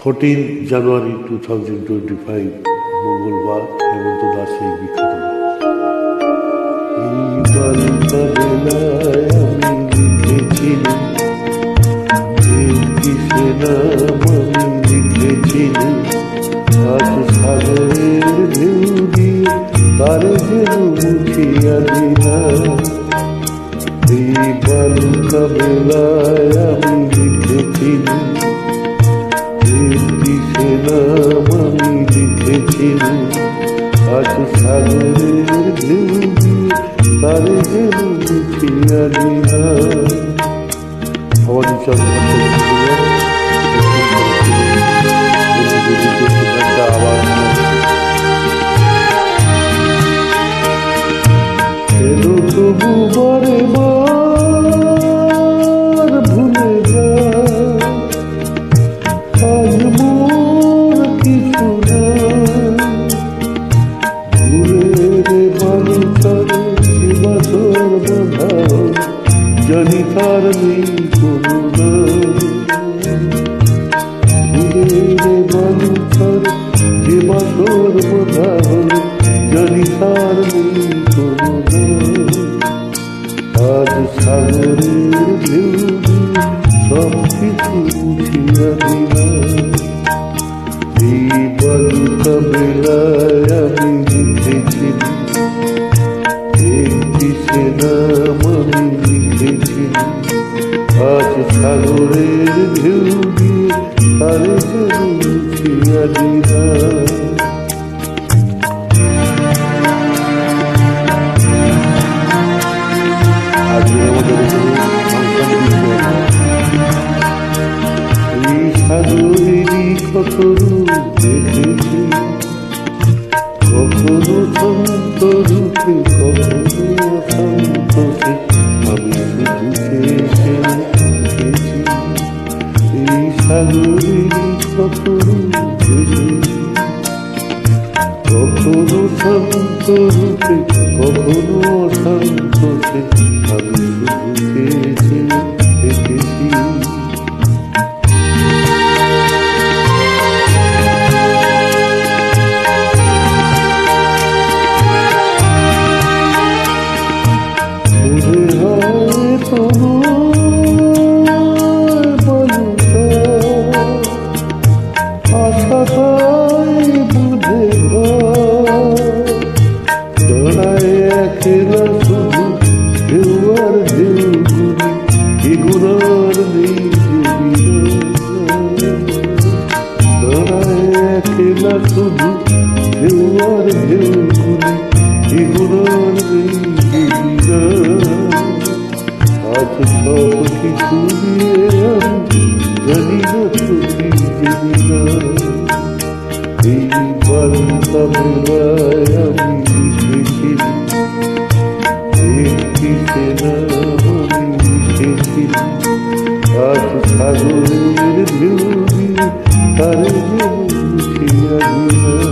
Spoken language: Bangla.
14 জানুয়ারি 2025 মঙ্গলবার হেমন্ত দাস এই বিখ্যাত আজ সাগরের ঢেউ দিয়ে তারে যেন মুছিয়া দিনা এই বালুকা বেলায় আমি লিখেছিলাম আমি লিখেছিলাম আজ সাগরের ঢেউ দিয়ে তারে যেন মুছিয়া দিনা ভবানী আবার এলো তবু বারে বার ভুলে যা আজ মোর কিছু না ভুলে রে বালু চলে শিবাসর বাঁধাও জানি তার নেই কোনো না ভুলে রে বালু চলে শিবাসর বাঁধাও জানি তার নেই কোনো না আজ সাগরের ঢেউ সব কিছু মুছিয়া দিলা এই বালুকা বেলায় আমি লিখেছিলাম একটি সে নাম আমি লিখেছিলাম আজ সাগরের ঢেউ দিয়ে তারে যেন মুছিয়া দিলা সাগরেরই কত রূপ দেখেছি কখনো শান্ত রূপে কখনো অশান্ততে আমি শুধু চেয়েছি এই সাগরেরই কত রূপ দেখেছি কখনো শান্ত রূপে কখনো অশান্ততে আমি শুধু চেয়েছি দেখেছি শুধু ঢেউয়ার ঢেউগুলি এগুলোর আজ সব কিছু দিয়ে আমি জানি না তুমি জানি না এই বালুকা বেলায় আমি লিখেছিলাম একটি সে নাম আমি লিখেছিলাম আজ সাগরের ঢেউ দিয়ে তারে যেন মুছিয়া দিলা